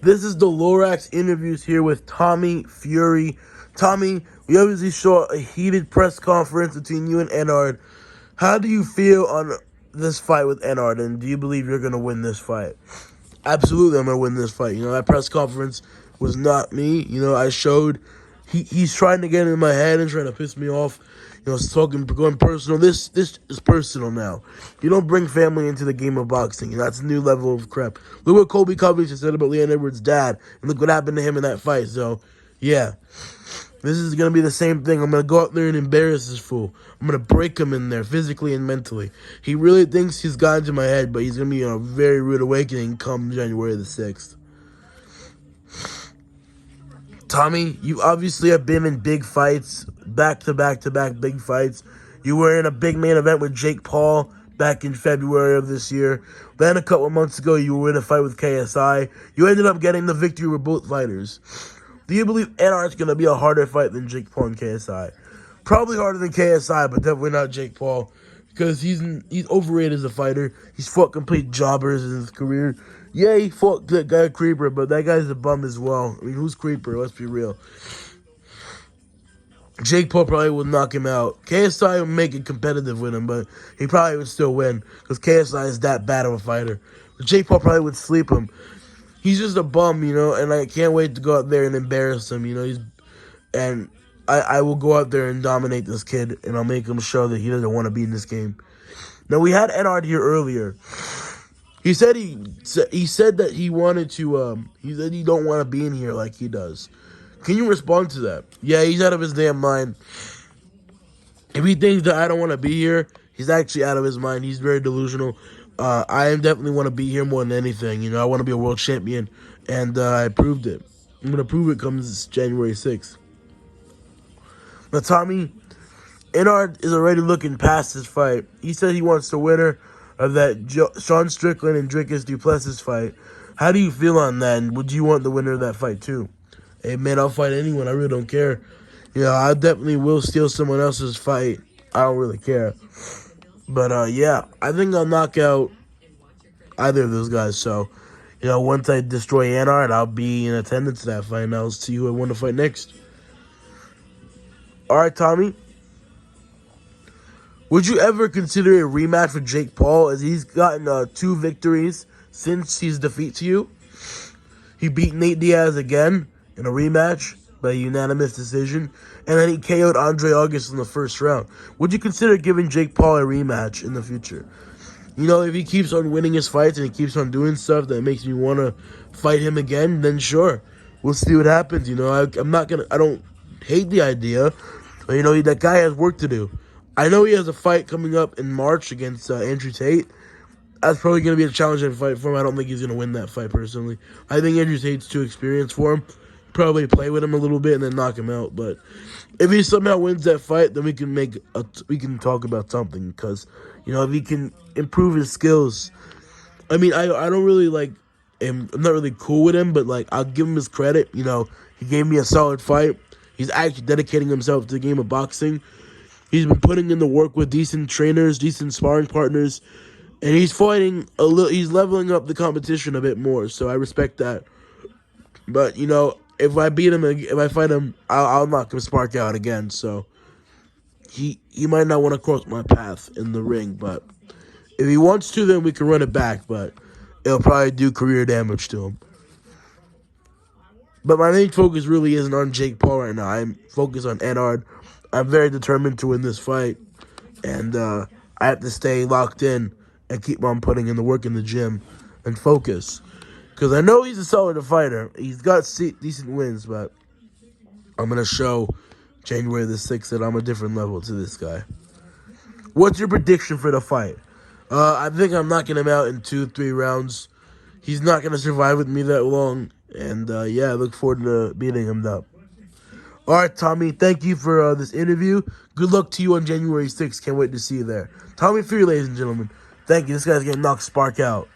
This is the Lorax interviews here with Tommy Fury. Tommy, we obviously saw a heated press conference between you and Ennard. How do you feel on this fight with Ennard, and do you believe you're going to win this fight? Absolutely, I'm going to win this fight. That press conference was not me. I showed he's trying to get in my head and trying to piss me off. Going personal. This is personal now. You don't bring family into the game of boxing. That's a new level of crap. Look what Colby Covington said about Leon Edwards' dad, and look what happened to him in that fight. So, yeah. This is going to be the same thing. I'm going to go out there and embarrass this fool. I'm going to break him in there physically and mentally. He really thinks he's got into my head, but he's going to be on a very rude awakening come January the 6th. Tommy, you obviously have been in big fights, back-to-back-to-back big fights. You were in a big main event with Jake Paul back in February of this year. Then a couple months ago, you were in a fight with KSI. You ended up getting the victory with both fighters. Do you believe Ennard's going to be a harder fight than Jake Paul and KSI? Probably harder than KSI, but definitely not Jake Paul. Because he's overrated as a fighter. He's fought complete jobbers in his career. Yeah, he fought that guy Creeper, but that guy's a bum as well. I mean, who's Creeper? Let's be real. Jake Paul probably would knock him out. KSI would make it competitive with him, but he probably would still win. Because KSI is that bad of a fighter. But Jake Paul probably would sleep him. He's just a bum, and I can't wait to go out there and embarrass him, I will go out there and dominate this kid, and I'll make him show that he doesn't want to be in this game. Now, we had Ennard here earlier. He said that he wanted to, he said he don't want to be in here like he does. Can you respond to that? Yeah, he's out of his damn mind. If he thinks that I don't want to be here, he's actually out of his mind. He's very delusional. I definitely want to be here more than anything. I want to be a world champion, and I proved it. I'm going to prove it comes January 6th. Now, Tommy, Ennard is already looking past this fight. He said he wants the winner of that Sean Strickland and Dricus Du Plessis fight. How do you feel on that, and would you want the winner of that fight too? Hey, man, I'll fight anyone. I really don't care. I definitely will steal someone else's fight. I don't really care. But, yeah, I think I'll knock out either of those guys. So, once I destroy Ennard, I'll be in attendance to that fight, and I'll see who I want to fight next. All right, Tommy. Would you ever consider a rematch with Jake Paul, as he's gotten 2 victories since his defeat to you? He beat Nate Diaz again in a rematch by unanimous decision, and then he KO'd Andre August in the first round. Would you consider giving Jake Paul a rematch in the future? If he keeps on winning his fights and he keeps on doing stuff that makes me want to fight him again, then sure. We'll see what happens. I don't hate the idea. But, that guy has work to do. I know he has a fight coming up in March against Andrew Tate. That's probably going to be a challenging fight for him. I don't think he's going to win that fight, personally. I think Andrew Tate's too experienced for him. Probably play with him a little bit and then knock him out. But if he somehow wins that fight, then we can talk about something. Because, if he can improve his skills. I mean, I don't really, I'm not really cool with him, but, I'll give him his credit. He gave me a solid fight. He's actually dedicating himself to the game of boxing. He's been putting in the work with decent trainers, decent sparring partners, and he's fighting a little. He's leveling up the competition a bit more, so I respect that. But if I beat him, if I fight him, I'll knock him spark out again. So he might not want to cross my path in the ring, but if he wants to, then we can run it back. But it'll probably do career damage to him. But my main focus really isn't on Jake Paul right now. I'm focused on Ennard. I'm very determined to win this fight. And I have to stay locked in and keep on putting in the work in the gym and focus. Because I know he's a solid fighter. He's got decent wins, but I'm going to show January the 6th that I'm a different level to this guy. What's your prediction for the fight? I think I'm knocking him out in 2-3 rounds. He's not going to survive with me that long. And, yeah, I look forward to beating him up. All right, Tommy, thank you for this interview. Good luck to you on January 6th. Can't wait to see you there. Tommy Fury, ladies and gentlemen. Thank you. This guy's getting knocked spark out.